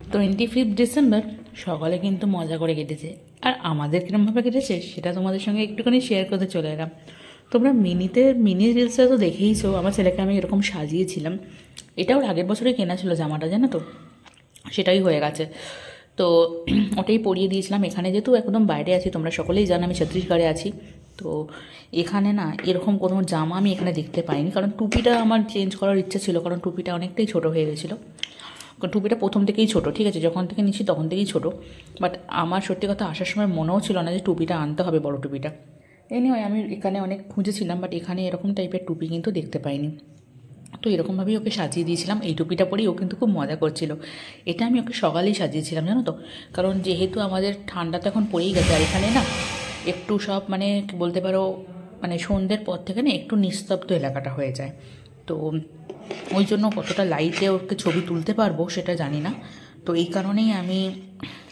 25 December সকালে কিন্তু মজা করে কেটেছে। আর আমাদের কীরকমভাবে কেটেছে সেটা তোমাদের সঙ্গে একটুখানি শেয়ার করতে চলে এলাম। তোমরা মিনি রিলসে তো দেখেইছো আমার ছেলেকে আমি এরকম সাজিয়েছিলাম। এটা ওর আগের বছরে কেনা ছিল জামাটা, জানো তো, সেটাই হয়ে গেছে। তো ওটাই পরিয়ে দিয়েছিলাম। এখানে যেহেতু একদম বাইরে আছি, তোমরা সকলেই জানো আমি ছত্তিশগড়ে আছি। তো এখানে না এরকম কোনো জামা আমি এখানে দেখতে পাইনি, কারণ টুপিটা আমার চেঞ্জ করার ইচ্ছা ছিল, কারণ টুপিটা অনেকটাই ছোটো হয়ে গেছিলো। টুপিটা প্রথম থেকেই ছোটো, ঠিক আছে, যখন থেকে নিচ্ছি তখন থেকেই ছোটো। বাট আমার সত্যি কথা আসার সময় মনেও ছিল না যে টুপিটা আনতে হবে, বড় টুপিটা। এনিওয়ে আমি এখানে অনেক খুঁজেছিলাম, বাট এখানে এরকম টাইপের টুপি কিন্তু দেখতে পাইনি। তো এরকমভাবেই ওকে সাজিয়ে দিয়েছিলাম। এই টুপিটা পরেই ও কিন্তু খুব মজা করছিল। এটা আমি ওকে সকালেই সাজিয়েছিলাম, জানো তো, কারণ যেহেতু আমাদের ঠান্ডা তো এখন পড়েই গেছে। আর এখানে না একটু সব মানে বলতে পারো মানে সন্ধ্যের পর থেকে না একটু নিস্তব্ধ এলাকাটা হয়ে যায়। তো ওই জন্য কতটা লাইটে ওকে ছবি তুলতে পারবো সেটা জানি না। তো এই কারণেই আমি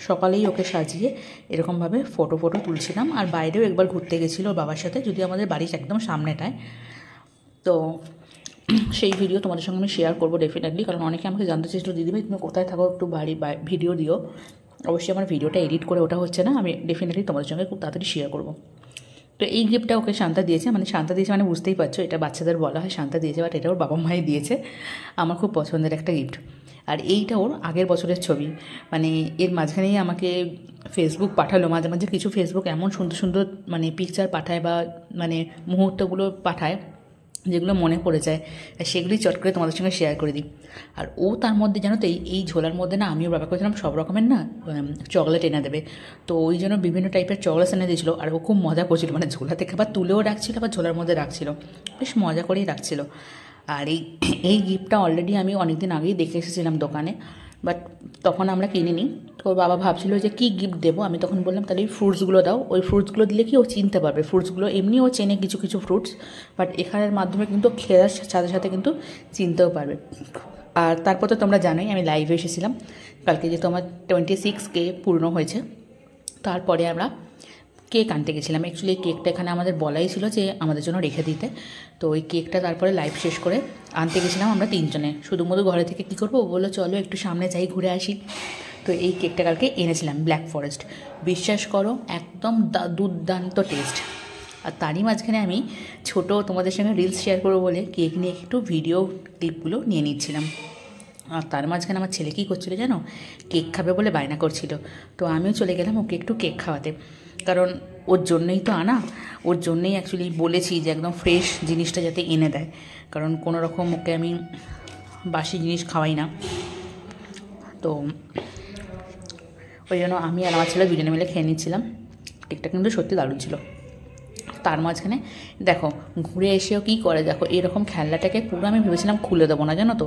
সকালেই ওকে সাজিয়ে এরকমভাবে ফটো তুলছিলাম। আর বাইরেও একবার ঘুরতে গেছিলো ওর বাবার সাথে, যদি আমাদের বাড়ির একদম সামনেটায়। তো সেই ভিডিও তোমাদের সঙ্গে আমি শেয়ার করবো ডেফিনেটলি, কারণ অনেকে আমাকে জানতে চেয়েছিল দিদিভাই তুমি কোথায় থাকো, একটু বাড়ি ভিডিও দিও। অবশ্যই আমার ভিডিওটা এডিট করে ওটা হচ্ছে না, আমি ডেফিনেটলি তোমাদের সঙ্গে খুব তাড়াতাড়ি শেয়ার করবো। তো এই গিফটটা ওকে শান্তা দিয়েছে, মানে শান্তা দিয়েছে মানে বুঝতেই পারছো এটা বাচ্চাদের বলা হয় শান্তা দিয়েছে, বাট এটা ওর বাবা মাই দিয়েছে। আমার খুব পছন্দের একটা গিফট। আর এইটা ওর আগের বছরের ছবি। মানে এর মাঝখানেই আমাকে ফেসবুক পাঠালো, মাঝে মাঝে কিছু ফেসবুক এমন সুন্দর সুন্দর মানে পিকচার পাঠায় বা মানে মুহূর্তগুলো পাঠায় যেগুলো মনে পড়ে যায়, সেগুলি চট করে তোমাদের সঙ্গে শেয়ার করে দিই। আর ও তার মধ্যে জানো তো এই ঝোলার মধ্যে না আমি ওর বাবা করেছিলাম সব রকমের না চকলেট এনে দেবে। তো ওই জন্য বিভিন্ন টাইপের চকলেট এনে দিয়েছিলো। আর ও খুব মজা করছিল, মানে ঝোলা থেকে আবার তুলেও রাখছিল আবার ঝোলার মধ্যে রাখছিল, বেশ মজা করেই রাখছিল। আর এই গিফটটা অলরেডি আমি অনেক দিন আগেই দেখে এসেছিলাম দোকানে, বাট তখন আমরা কিনিনি। তো বাবা ভাবছিল যে কী গিফট দেবো, আমি তখন বললাম তাহলে ওই ফ্রুটসগুলো দাও, ওই ফ্রুটসগুলো দিলে কি ও চিনতে পারবে। ফ্রুটসগুলো এমনি ও চেনে কিছু কিছু ফ্রুটস, বাট এখানের মাধ্যমে কিন্তু খেলার সাথে সাথে কিন্তু চিনতেও পারবে। আর তারপর তো তোমরা জানোই আমি লাইভে এসেছিলাম কালকে, যেহেতু আমার 26K পূর্ণ হয়েছে। তারপরে আমরা কেক আনতে গেছিলাম। অ্যাকচুয়ালি কেকটা এখানে আমাদের বলাই ছিল যে আমাদের জন্য রেখে দিতে। তো ওই কেকটা তারপরে লাইভ শেষ করে আনতে গেছিলাম আমরা তিনজনে। শুধুমাত্র ঘরে থেকে কী করবো, ও বললো চলো একটু সামনে যাই ঘুরে আসি। তো এই কেকটা কালকে এনেছিলাম, ব্ল্যাক ফরেস্ট। বিশ্বাস করো একদম দুর্দান্ত টেস্ট। আর তারই মাঝখানে আমি ছোট তোমাদের সঙ্গে রিলস শেয়ার করবো বলে কেক নিয়ে একটু ভিডিও ক্লিপগুলো নিয়ে নিচ্ছিলাম। আর তার মাঝখানে আমার ছেলে কী করছিলো জানো, কেক খাবে বলে বায়না করছিল। তো আমিও চলে গেলাম ওকে একটু কেক খাওয়াতে, কারণ ওর জন্যই তো আনা। ওর জন্যই অ্যাকচুয়ালি বলেছি যে একদম ফ্রেশ জিনিসটা যাতে এনে দেয়, কারণ কোনো রকম ওকে আমি বাসি জিনিস খাওয়াই না। তো ওই জন্য আমি আর আমার ছেলে দুজনে মিলে খেয়ে নিচ্ছিলাম। কেকটা কিন্তু সত্যি দারুণ ছিল। তার মাঝখানে দেখো ঘুরে এসেও কী করে, দেখো এরকম খেলনাটাকে পুরো আমি ভেবেছিলাম খুলে দেবো না, জানো তো,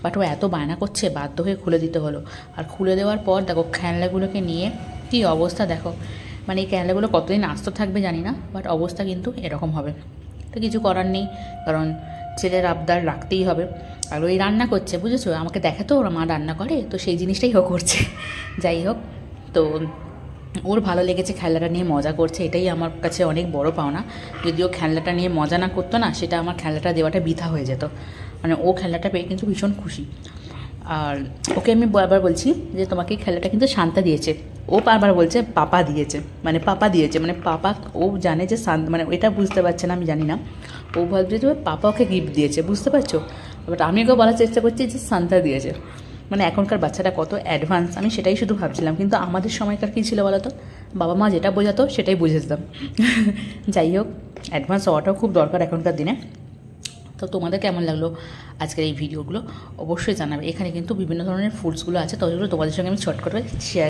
বাট ও এত বায়না করছে বাধ্য হয়ে খুলে দিতে হলো। আর খুলে দেওয়ার পর দেখো খেলনাগুলোকে নিয়ে কী অবস্থা দেখো, মানে এই খেলনাগুলো কতদিন আস্ত থাকবে জানি না, বাট অবস্থা কিন্তু এরকম হবে। তো কিছু করার নেই, কারণ ছেলের আবদার রাখতেই হবে। আর ওই রান্না করছে বুঝেছো, আমাকে দেখে তো ওর মা রান্না করে, তো সেই জিনিসটাই ও করছে। যাই হোক, তো ওর ভালো লেগেছে, খেলনাটা নিয়ে মজা করছে, এটাই আমার কাছে অনেক বড় পাওনা। যদি ও খেলনাটা নিয়ে মজা না করতো না, সেটা আমার খেলনাটা দেওয়াটা বৃথা হয়ে যেত। মানে ও খেলনাটা পেয়ে কিন্তু ভীষণ খুশি। আর ওকে আমি বারবার বলছি যে তোমাকে খেলাটা কিন্তু শান্তা দিয়েছে, ও বারবার বলছে পাপা দিয়েছে, মানে পাপা দিয়েছে, মানে পাপা। ও জানে যে মানে এটা বুঝতে পারছে না, আমি জানি না। ও ভাবছে যে পাপা ওকে গিফট দিয়েছে, বুঝতে পারছো। বাট আমি ওকে বলার চেষ্টা করছি যে শান্তা দিয়েছে। মানে এখনকার বাচ্চাটা কত অ্যাডভান্স, আমি সেটাই শুধু ভাবছিলাম। কিন্তু আমাদের সময়কার কী ছিল বলো তো, বাবা মা যেটা বোঝাতো সেটাই বুঝে যেতাম। যাই হোক, অ্যাডভান্স হওয়াটাও খুব দরকার এখনকার দিনে। তো তোমাদের কেমন লাগলো আজকের এই ভিডিওগুলো অবশ্যই জানাবে। এখানে কিন্তু বিভিন্ন ধরনের ফুডসগুলো আছে, তো তোমাদের সঙ্গে আমি শর্ট করে শেয়ার